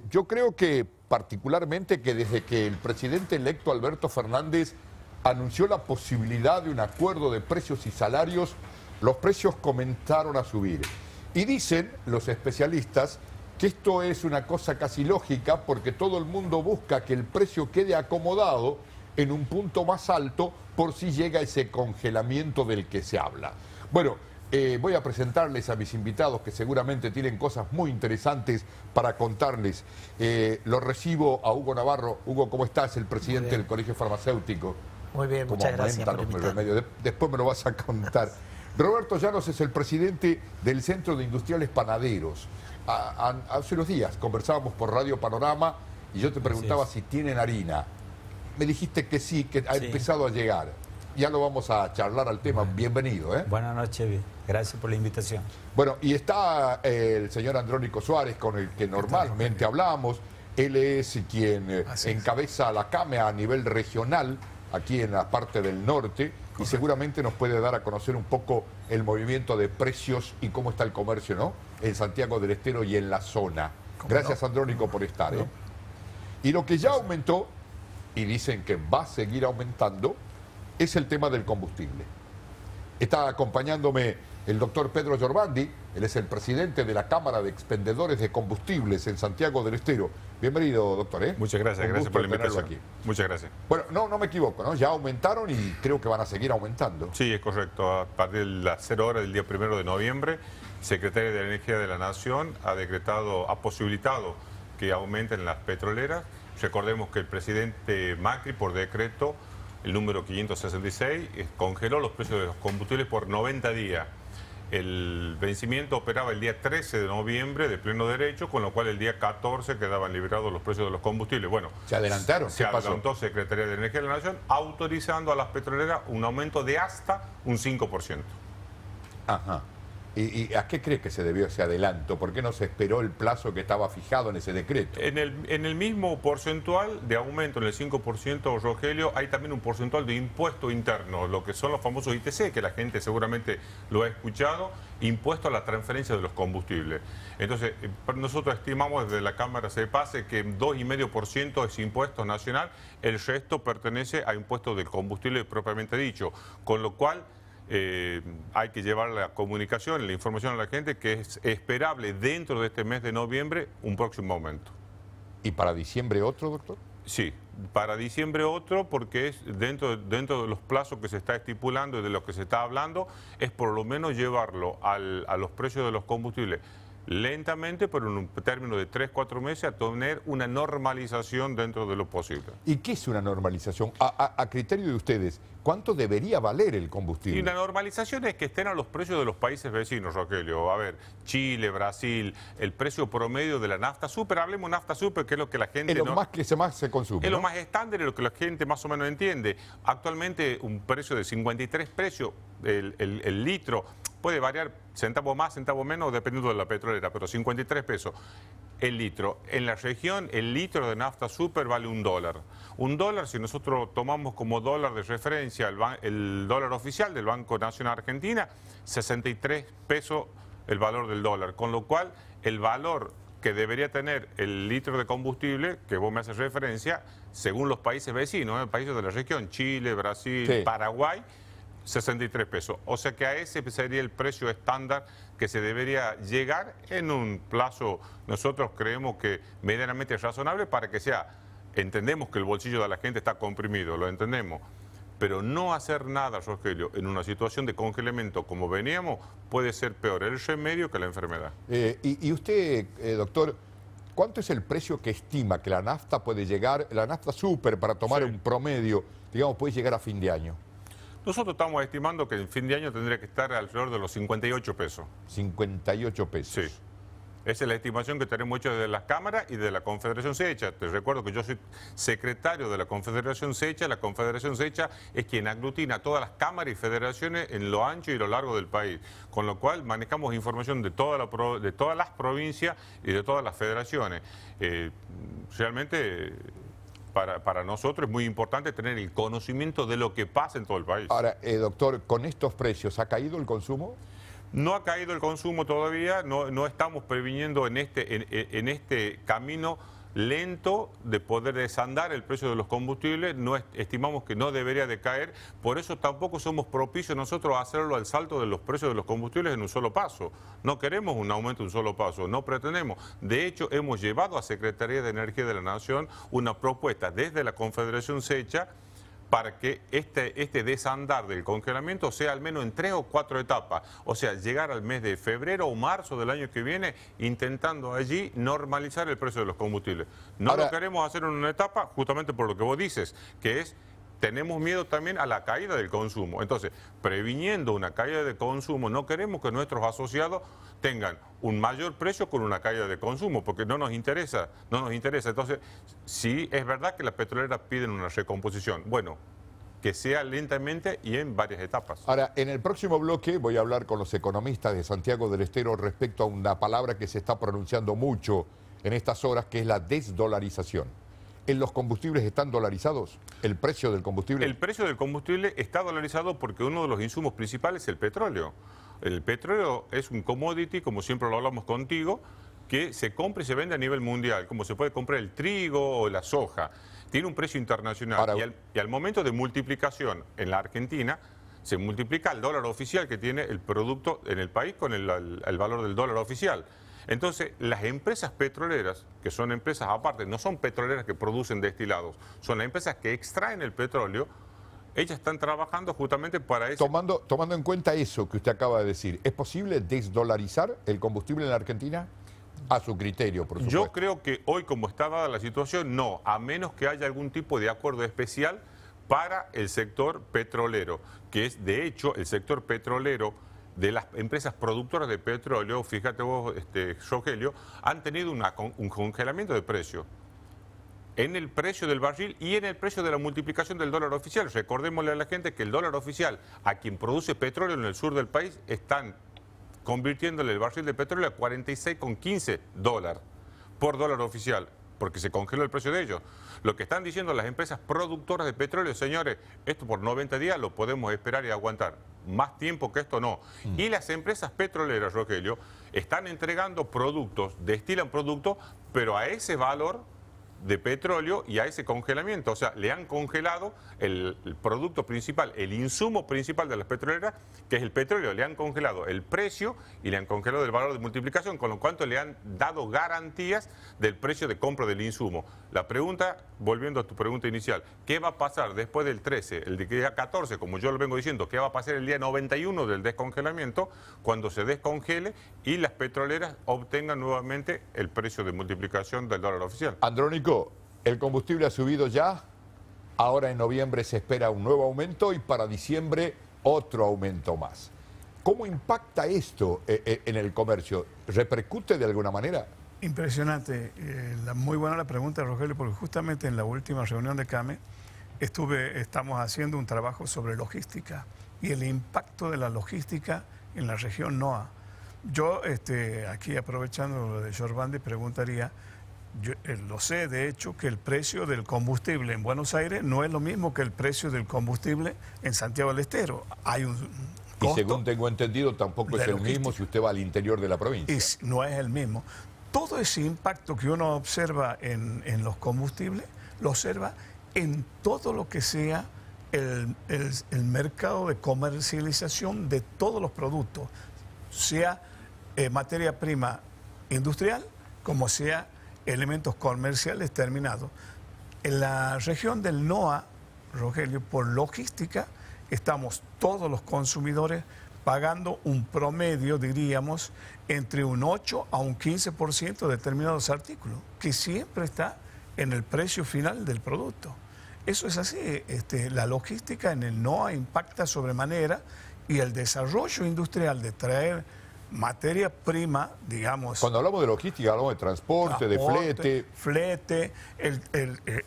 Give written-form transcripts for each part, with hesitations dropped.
Yo creo que particularmente que desde que el presidente electo Alberto Fernández anunció la posibilidad de un acuerdo de precios y salarios, los precios comenzaron a subir. Y dicen los especialistas que esto es una cosa casi lógica porque todo el mundo busca que el precio quede acomodado en un punto más alto por si llega ese congelamiento del que se habla. Bueno, voy a presentarles a mis invitados que seguramente tienen cosas muy interesantes para contarles. Lo recibo a Hugo Navarro. Hugo, ¿cómo estás? El presidente del Colegio Farmacéutico. Muy bien, muchas gracias por invitarme. Después me lo vas a contar. Roberto Llanos es el presidente del Centro de Industriales Panaderos. Hace unos días conversábamos por Radio Panorama y yo te preguntaba si tienen harina. Me dijiste que sí, que ha empezado a llegar. Ya lo vamos a charlar al tema. Bienvenido. Buenas noches, gracias por la invitación. Bueno, y está el señor Andrónico Suárez, con el que normalmente hablamos. Él es quien encabeza la CAME a nivel regional, aquí en la parte del norte, y seguramente nos puede dar a conocer un poco el movimiento de precios y cómo está el comercio, ¿no? En Santiago del Estero y en la zona. Gracias, Andrónico, por estar. Y lo que ya aumentó, y dicen que va a seguir aumentando, es el tema del combustible. Está acompañándome el doctor Pedro Giorvandi, él es el presidente de la Cámara de Expendedores de Combustibles en Santiago del Estero. Bienvenido, doctor. Muchas gracias, gracias por la invitación. Aquí. Muchas gracias. Bueno, no me equivoco, ¿no? Ya aumentaron y creo que van a seguir aumentando. Sí, es correcto. A partir de las 0 horas del día 1 de noviembre, Secretaría de Energía de la Nación ha posibilitado que aumenten las petroleras. Recordemos que el presidente Macri, por decreto, el número 566, congeló los precios de los combustibles por 90 días. El vencimiento operaba el día 13 de noviembre de pleno derecho, con lo cual el día 14 quedaban liberados los precios de los combustibles. Bueno, ¿se adelantaron? Se adelantó Secretaría de Energía de la Nación, autorizando a las petroleras un aumento de hasta un 5%. Ajá. ¿Y a qué cree que se debió ese adelanto? ¿Por qué no se esperó el plazo que estaba fijado en ese decreto? En el mismo porcentual de aumento, en el 5%, Rogelio, hay también un porcentual de impuesto interno, lo que son los famosos ITC, que la gente seguramente lo ha escuchado, impuesto a la transferencia de los combustibles. Entonces, nosotros estimamos desde la Cámara CEPASE que 2,5% es impuesto nacional, el resto pertenece a impuestos del combustible propiamente dicho, con lo cual hay que llevar la comunicación, la información a la gente que es esperable dentro de este mes de noviembre un próximo aumento. ¿Y para diciembre otro, doctor? Sí, para diciembre otro porque es dentro de los plazos que se está estipulando y de lo que se está hablando, es por lo menos llevarlo a los precios de los combustibles lentamente, pero en un término de 3-4 meses, a tener una normalización dentro de lo posible. ¿Y qué es una normalización? A criterio de ustedes, ¿cuánto debería valer el combustible? Y la normalización es que estén a los precios de los países vecinos, Rogelio. A ver, Chile, Brasil, el precio promedio de la nafta super, hablemos nafta super, que es lo que la gente... Es lo más que más se consume, es ¿no? lo más estándar y lo que la gente más o menos entiende. Actualmente un precio de 53 pesos el litro, puede variar centavos más, centavos menos, dependiendo de la petrolera, pero 53 pesos el litro. En la región, el litro de nafta super vale $1. $1, si nosotros tomamos como dólar de referencia el dólar oficial del Banco Nacional Argentina, 63 pesos el valor del dólar, con lo cual el valor que debería tener el litro de combustible, que vos me haces referencia, según los países vecinos, países de la región, Chile, Brasil, Paraguay, 63 pesos. O sea que a ese sería el precio estándar que se debería llegar en un plazo, nosotros creemos que medianamente razonable para que sea, entendemos que el bolsillo de la gente está comprimido, lo entendemos, pero no hacer nada, Rogelio, en una situación de congelamiento como veníamos, puede ser peor el remedio que la enfermedad. Y usted, doctor, ¿cuánto es el precio que estima que la nafta puede llegar, la nafta super, para tomar un promedio, digamos, puede llegar a fin de año? Nosotros estamos estimando que en fin de año tendría que estar alrededor de los 58 pesos. 58 pesos. Sí. Esa es la estimación que tenemos hecha de las cámaras y de la Confederación SECHA. Te recuerdo que yo soy secretario de la Confederación SECHA. La Confederación SECHA es quien aglutina todas las cámaras y federaciones en lo ancho y lo largo del país. Con lo cual manejamos información de todas las provincias y de todas las federaciones. Realmente... Para nosotros es muy importante tener el conocimiento de lo que pasa en todo el país. Ahora, doctor, ¿con estos precios ha caído el consumo? No ha caído el consumo todavía, no estamos previniendo en este camino lento de poder desandar el precio de los combustibles, estimamos que no debería de caer, por eso tampoco somos propicios nosotros a hacerlo al salto de los precios de los combustibles en un solo paso. No queremos un aumento de un solo paso, no pretendemos. De hecho, hemos llevado a Secretaría de Energía de la Nación una propuesta desde la Confederación Secha para que este desandar del congelamiento sea al menos en 3 o 4 etapas. O sea, llegar al mes de febrero o marzo del año que viene, intentando allí normalizar el precio de los combustibles. No lo queremos hacer en una etapa, justamente por lo que vos dices, que es, tenemos miedo también a la caída del consumo. Entonces, previniendo una caída de consumo, no queremos que nuestros asociados tengan un mayor precio con una caída de consumo, porque no nos interesa. Entonces, sí es verdad que las petroleras piden una recomposición. Bueno, que sea lentamente y en varias etapas. Ahora, en el próximo bloque voy a hablar con los economistas de Santiago del Estero respecto a una palabra que se está pronunciando mucho en estas horas, que es la desdolarización. ¿En los combustibles están dolarizados? ¿El precio del combustible? El precio del combustible está dolarizado porque uno de los insumos principales es el petróleo. El petróleo es un commodity, como siempre lo hablamos contigo, que se compra y se vende a nivel mundial, como se puede comprar el trigo o la soja. Tiene un precio internacional. Ahora, y al momento de multiplicación en la Argentina, se multiplica el dólar oficial que tiene el producto en el país con el valor del dólar oficial. Entonces, las empresas petroleras, que son empresas aparte, no son petroleras que producen destilados, son las empresas que extraen el petróleo, ellas están trabajando justamente para eso. Tomando en cuenta eso que usted acaba de decir, ¿es posible desdolarizar el combustible en la Argentina? A su criterio, por supuesto. Yo creo que hoy, como está dada la situación, no, a menos que haya algún tipo de acuerdo especial para el sector petrolero, que es, de hecho, el sector petrolero de las empresas productoras de petróleo, fíjate vos, Rogelio, han tenido un congelamiento de precio en el precio del barril y en el precio de la multiplicación del dólar oficial. Recordémosle a la gente que el dólar oficial, a quien produce petróleo en el sur del país, están convirtiéndole el barril de petróleo a 46,15 dólares por dólar oficial, porque se congeló el precio de ellos. Lo que están diciendo las empresas productoras de petróleo, señores, esto por 90 días lo podemos esperar y aguantar. Más tiempo que esto no. Y las empresas petroleras, Rogelio, están entregando productos, destilan productos, pero a ese valor de petróleo y a ese congelamiento. O sea, le han congelado el producto principal, el insumo principal de las petroleras, que es el petróleo. Le han congelado el precio y le han congelado el valor de multiplicación, con lo cual le han dado garantías del precio de compra del insumo. La pregunta, volviendo a tu pregunta inicial, ¿qué va a pasar después del 13, el día 14, como yo lo vengo diciendo, qué va a pasar el día 91 del descongelamiento, cuando se descongele y las petroleras obtengan nuevamente el precio de multiplicación del dólar oficial? Andrónico, el combustible ha subido ya, ahora en noviembre se espera un nuevo aumento y para diciembre otro aumento más. ¿Cómo impacta esto en el comercio? ¿Repercute de alguna manera? Impresionante. Muy buena la pregunta, Rogelio, porque justamente en la última reunión de CAME estamos haciendo un trabajo sobre logística y el impacto de la logística en la región NOA. Yo, aquí aprovechando lo de Jorbandi, preguntaría, yo lo sé de hecho, que el precio del combustible en Buenos Aires no es lo mismo que el precio del combustible en Santiago del Estero. Hay un costo. Y según tengo entendido, tampoco es el mismo si usted va al interior de la provincia. No es el mismo. Todo ese impacto que uno observa en los combustibles, lo observa en todo lo que sea el mercado de comercialización de todos los productos, sea materia prima industrial, como sea elementos comerciales terminados. En la región del NOA, Rogelio, por logística, estamos todos los consumidores pagando un promedio, diríamos, entre un 8 a un 15% de determinados artículos, que siempre está en el precio final del producto. Eso es así. La logística en el NOA impacta sobremanera y el desarrollo industrial de traer materia prima, digamos... Cuando hablamos de logística, hablamos de transporte, de flete.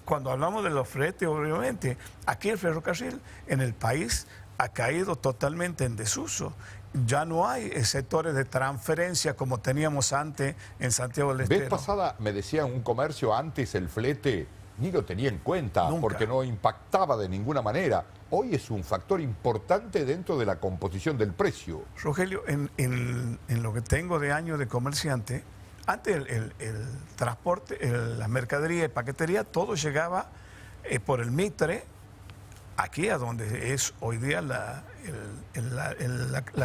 Cuando hablamos de los fletes, obviamente, aquí el ferrocarril en el país ha caído totalmente en desuso. Ya no hay sectores de transferencia como teníamos antes en Santiago del Estero. Vez pasada me decían un comercio, antes el flete ni lo tenía en cuenta, Nunca. porque no impactaba de ninguna manera. Hoy es un factor importante dentro de la composición del precio. Rogelio, en lo que tengo de años de comerciante, antes el transporte, la mercadería y paquetería, todo llegaba por el Mitre, aquí a donde es hoy día la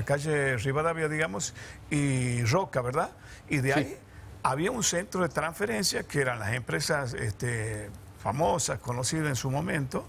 calle Rivadavia, digamos, y Roca, ¿verdad? Y de ahí había un centro de transferencia que eran las empresas famosas, conocidas en su momento,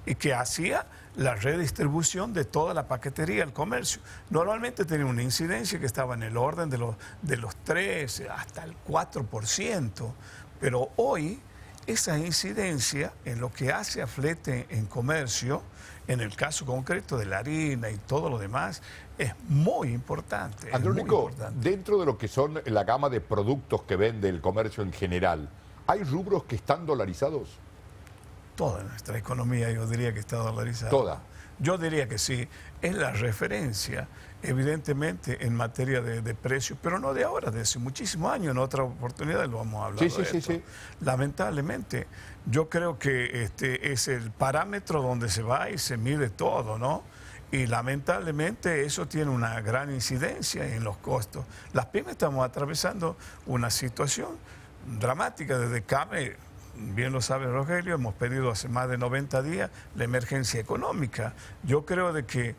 y que hacía la redistribución de toda la paquetería, el comercio. Normalmente tenía una incidencia que estaba en el orden de los 3 hasta el 4%, pero hoy esa incidencia en lo que hace a flete en comercio, en el caso concreto de la harina y todo lo demás, es muy importante. Andrónico, dentro de lo que son la gama de productos que vende el comercio en general, ¿hay rubros que están dolarizados? Toda nuestra economía yo diría que está dolarizada. ¿Toda? Yo diría que sí. Es la referencia, evidentemente, en materia de precios, pero no de ahora, de hace muchísimos años. En otra oportunidad lo vamos a hablar. Sí. Lamentablemente, yo creo que es el parámetro donde se va y se mide todo, ¿no? Y lamentablemente eso tiene una gran incidencia en los costos. Las pymes estamos atravesando una situación dramática desde CAME. Bien lo sabe Rogelio, hemos pedido hace más de 90 días la emergencia económica. Yo creo de que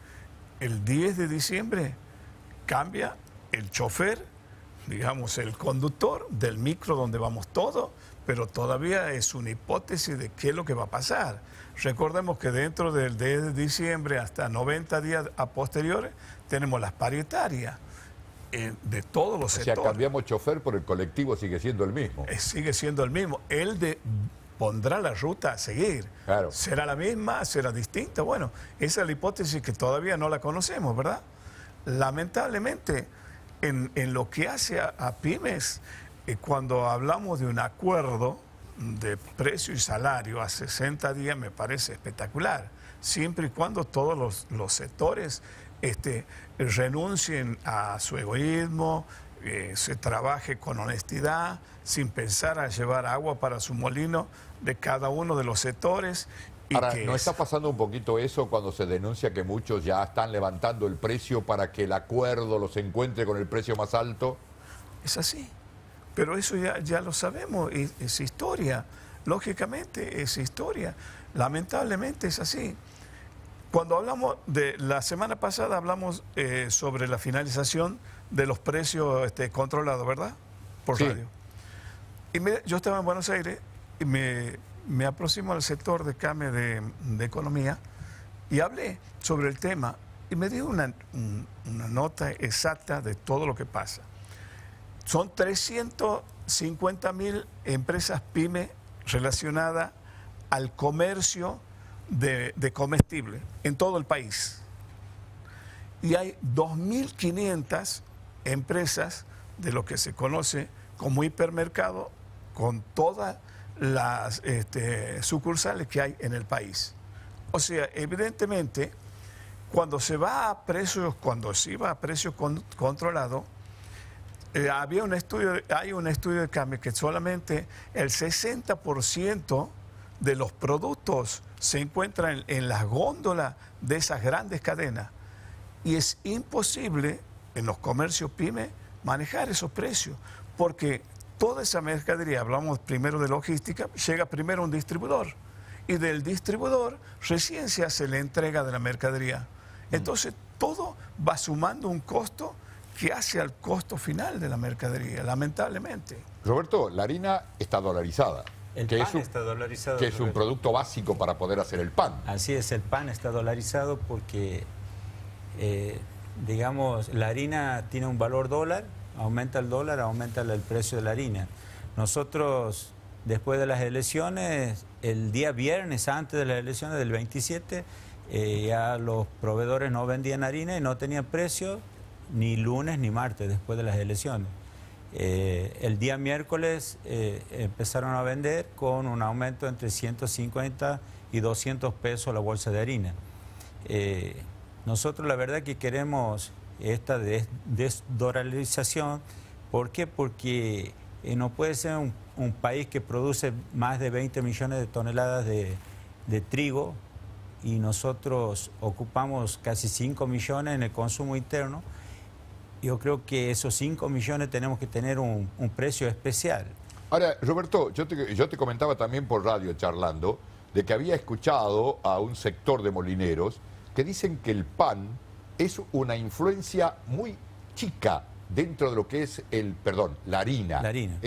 el 10 de diciembre cambia el chofer, digamos el conductor del micro donde vamos todos, pero todavía es una hipótesis de qué es lo que va a pasar. Recordemos que dentro del 10 de diciembre hasta 90 días a posteriores tenemos las paritarias de todos los sectores. O sea, cambiamos chofer, pero el colectivo sigue siendo el mismo. Sigue siendo el mismo. Pondrá la ruta a seguir. Claro. ¿Será la misma? ¿Será distinta? Bueno, esa es la hipótesis que todavía no la conocemos, ¿verdad? Lamentablemente, en lo que hace a pymes, cuando hablamos de un acuerdo de precio y salario a 60 días, me parece espectacular, siempre y cuando todos los sectores renuncien a su egoísmo, se trabaje con honestidad, sin pensar a llevar agua para su molino de cada uno de los sectores. Ahora, ¿no está pasando un poquito eso cuando se denuncia que muchos ya están levantando el precio para que el acuerdo los encuentre con el precio más alto? Es así, pero eso ya lo sabemos, es historia, lógicamente es historia, lamentablemente es así. Cuando hablamos la semana pasada hablamos sobre la finalización de los precios controlados, ¿verdad? Por radio. Y yo estaba en Buenos Aires y me aproximo al sector de CAME de economía y hablé sobre el tema y me dio una nota exacta de todo lo que pasa. Son 350.000 empresas pyme relacionadas al comercio de comestibles en todo el país. Y hay 2.500 empresas de lo que se conoce como hipermercado con todas las sucursales que hay en el país. O sea, evidentemente, cuando se va a precios, controlados, hay un estudio de CAME que solamente el 60% de los productos se encuentran en las góndolas de esas grandes cadenas. Y es imposible en los comercios pyme manejar esos precios, porque toda esa mercadería, hablamos primero de logística, llega primero a un distribuidor y del distribuidor recién se hace la entrega de la mercadería. Entonces todo va sumando un costo que hace al costo final de la mercadería, lamentablemente. Roberto, la harina está dolarizada. El pan está dolarizado. Que es un producto básico para poder hacer el pan. Así es, el pan está dolarizado porque, digamos, la harina tiene un valor dólar, aumenta el dólar, aumenta el precio de la harina. Nosotros, después de las elecciones, el día viernes antes de las elecciones del 27, ya los proveedores no vendían harina y no tenían precio ni lunes ni martes después de las elecciones. El día miércoles empezaron a vender con un aumento entre 150 y 200 pesos la bolsa de harina. Nosotros la verdad que queremos esta desdolarización. ¿Por qué? Porque no puede ser un país que produce más de 20 millones de toneladas de trigo y nosotros ocupamos casi 5 millones en el consumo interno. Yo creo que esos 5 millones tenemos que tener un precio especial. Ahora, Roberto, yo te comentaba también por radio charlando de que había escuchado a un sector de molineros que dicen que el pan es una influencia muy chica dentro de lo que es la harina. La harina.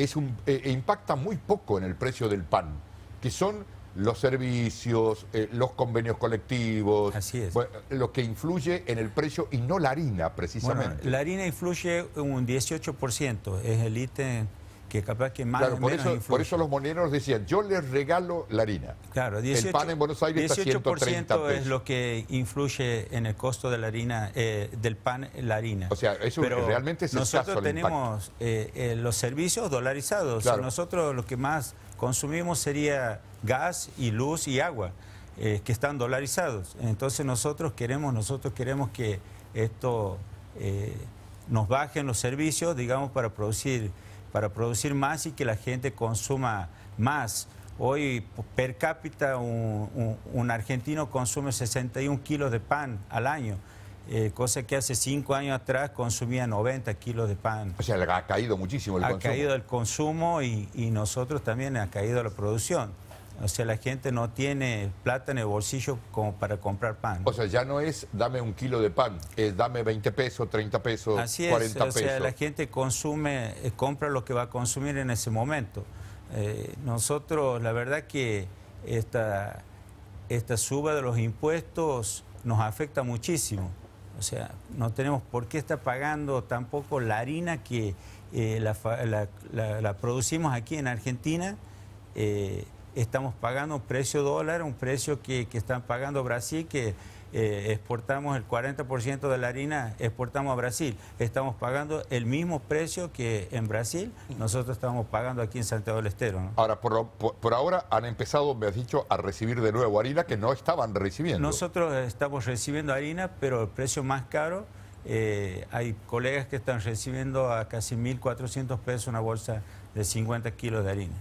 Impacta muy poco en el precio del pan, que son los servicios, los convenios colectivos, así es. Bueno, lo que influye en el precio y no la harina, precisamente. Bueno, la harina influye un 18%, es el ítem que capaz que más claro, o menos influye. Por eso los molineros decían, yo les regalo la harina. Claro, 18, el pan en Buenos Aires está 130 pesos. es lo que influye en el costo de la harina, del pan, la harina. O sea, eso pero realmente es nosotros escaso el tenemos los servicios dolarizados. Claro. Nosotros lo que más consumimos sería gas y luz y agua, que están dolarizados. Entonces nosotros queremos que esto nos bajen los servicios, digamos, para producir más y que la gente consuma más. Hoy per cápita un argentino consume 61 kilos de pan al año, cosa que hace 5 años atrás consumía 90 kilos de pan. O sea, ha caído muchísimo el consumo. Ha caído el consumo y nosotros también ha caído la producción. O sea, la gente no tiene plata en el bolsillo como para comprar pan. O sea, ya no es dame un kilo de pan, es dame 20 pesos, 30 pesos, así 40 pesos. O sea, la gente compra lo que va a consumir en ese momento. Nosotros, la verdad que esta suba de los impuestos nos afecta muchísimo. O sea, no tenemos por qué estar pagando tampoco la harina que la producimos aquí en Argentina. Estamos pagando un precio dólar, un precio que están pagando Brasil, que exportamos el 40% de la harina, exportamos a Brasil. Estamos pagando el mismo precio que en Brasil, nosotros estamos pagando aquí en Santiago del Estero, ¿no? Ahora, por ahora han empezado, me has dicho, a recibir de nuevo harina que no estaban recibiendo. Nosotros estamos recibiendo harina, pero el precio más caro, hay colegas que están recibiendo a casi 1.400 pesos una bolsa de 50 kilos de harina.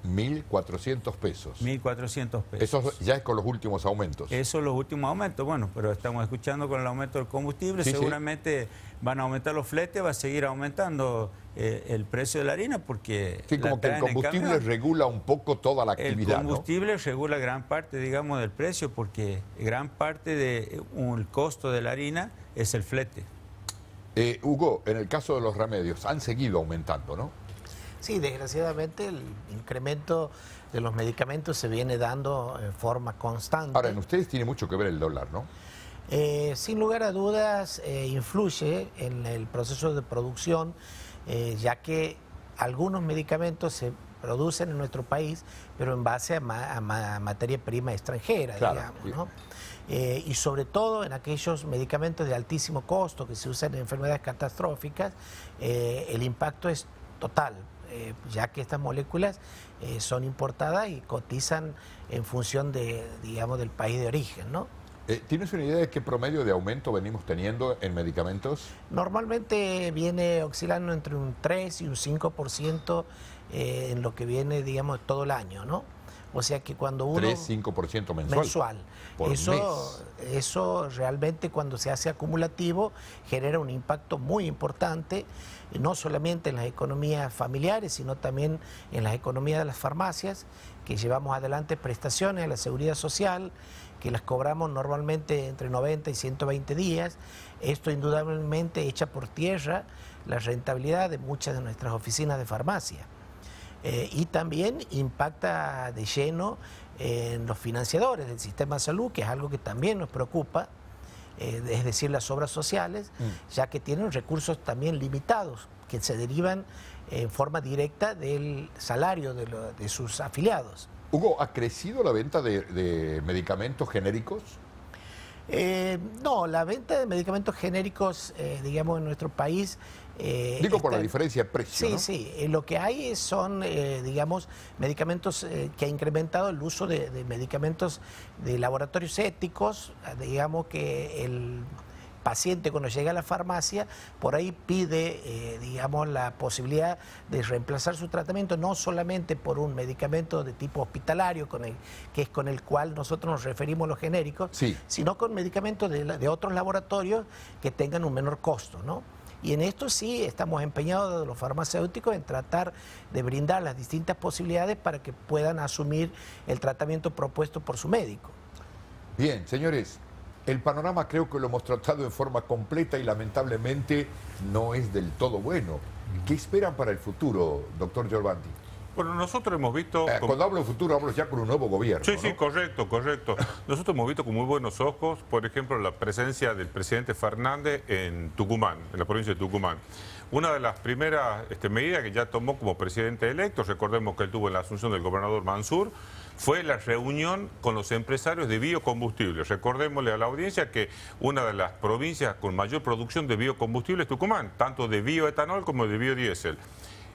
1.400 pesos. 1.400 pesos. Eso ya es con los últimos aumentos. Eso es los últimos aumentos, bueno, pero estamos escuchando con el aumento del combustible, sí, seguramente van a aumentar los fletes, va a seguir aumentando el precio de la harina porque... Sí, como que el combustible regula un poco toda la actividad, el combustible, ¿no? Regula gran parte, digamos, del precio porque gran parte del costo de la harina es el flete. Hugo, en el caso de los remedios, han seguido aumentando, ¿no? Sí, desgraciadamente el incremento de los medicamentos se viene dando en forma constante. Ahora, en ustedes tiene mucho que ver el dólar, ¿no? Sin lugar a dudas influye en el proceso de producción, ya que algunos medicamentos se producen en nuestro país, pero en base a materia prima extranjera, claro, digamos, ¿no? Y sobre todo en aquellos medicamentos de altísimo costo que se usan en enfermedades catastróficas, el impacto es total. Ya que estas moléculas son importadas y cotizan en función digamos, del país de origen, ¿no? ¿Tienes una idea de qué promedio de aumento venimos teniendo en medicamentos? Normalmente viene oscilando entre un 3 y un 5% en lo que viene, digamos, todo el año, ¿no? O sea que cuando uno... 3-5% mensual. Mensual. Por mes. Eso realmente cuando se hace acumulativo genera un impacto muy importante, no solamente en las economías familiares, sino también en las economías de las farmacias, que llevamos adelante prestaciones a la seguridad social, que las cobramos normalmente entre 90 y 120 días. Esto indudablemente echa por tierra la rentabilidad de muchas de nuestras oficinas de farmacia. Y también impacta de lleno en los financiadores del sistema de salud, que es algo que también nos preocupa, es decir, las obras sociales, ya que tienen recursos también limitados, que se derivan en forma directa del salario de sus afiliados. Hugo, ¿ha crecido la venta de medicamentos genéricos? No, la venta de medicamentos genéricos, digamos, en nuestro país... Digo por la diferencia de precio, sí, ¿no? Sí, lo que hay son, digamos, medicamentos que ha incrementado el uso de medicamentos de laboratorios éticos, digamos que paciente cuando llega a la farmacia, por ahí pide, digamos, la posibilidad de reemplazar su tratamiento no solamente por un medicamento de tipo hospitalario, que es con el cual nosotros nos referimos a los genéricos, sí, sino con medicamentos de otros laboratorios que tengan un menor costo, ¿no? Y en esto sí estamos empeñados los farmacéuticos en tratar de brindar las distintas posibilidades para que puedan asumir el tratamiento propuesto por su médico. Bien, señores, el panorama creo que lo hemos tratado en forma completa y lamentablemente no es del todo bueno. ¿Qué esperan para el futuro, doctor Giovanni? Bueno, nosotros hemos visto... Cuando hablo de futuro, hablo ya con un nuevo gobierno. Sí, ¿no? sí, correcto, correcto. Nosotros hemos visto con muy buenos ojos, por ejemplo, la presencia del presidente Fernández en Tucumán, en la provincia de Tucumán. Una de las primeras medidas que ya tomó como presidente electo, recordemos que él tuvo en la asunción del gobernador Mansur, fue la reunión con los empresarios de biocombustibles. Recordémosle a la audiencia que una de las provincias con mayor producción de biocombustibles es Tucumán, tanto de bioetanol como de biodiesel.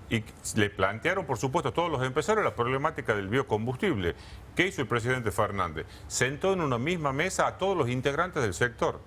Y le plantearon, por supuesto, a todos los empresarios la problemática del biocombustible. ¿Qué hizo el presidente Fernández? Sentó en una misma mesa a todos los integrantes del sector.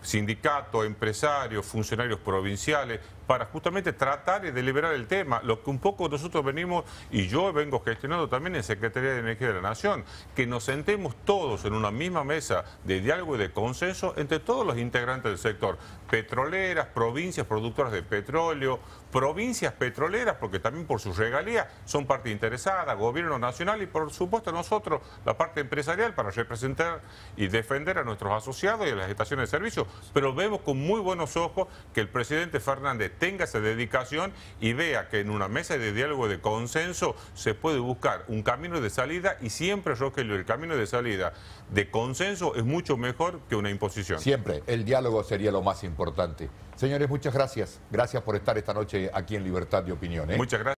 Sindicatos, empresarios, funcionarios provinciales, para justamente tratar de deliberar el tema, lo que un poco nosotros venimos, y yo vengo gestionando también en Secretaría de Energía de la Nación, que nos sentemos todos en una misma mesa de diálogo y de consenso entre todos los integrantes del sector, petroleras, provincias productoras de petróleo, provincias petroleras, porque también por sus regalías son parte interesada, gobierno nacional y por supuesto nosotros, la parte empresarial, para representar y defender a nuestros asociados y a las estaciones de servicio, pero vemos con muy buenos ojos que el presidente Fernández tenga esa dedicación y vea que en una mesa de diálogo de consenso se puede buscar un camino de salida y siempre, Rogelio, el camino de salida de consenso es mucho mejor que una imposición. Siempre, el diálogo sería lo más importante. Señores, muchas gracias. Gracias por estar esta noche aquí en Libertad de Opinión. Muchas gracias.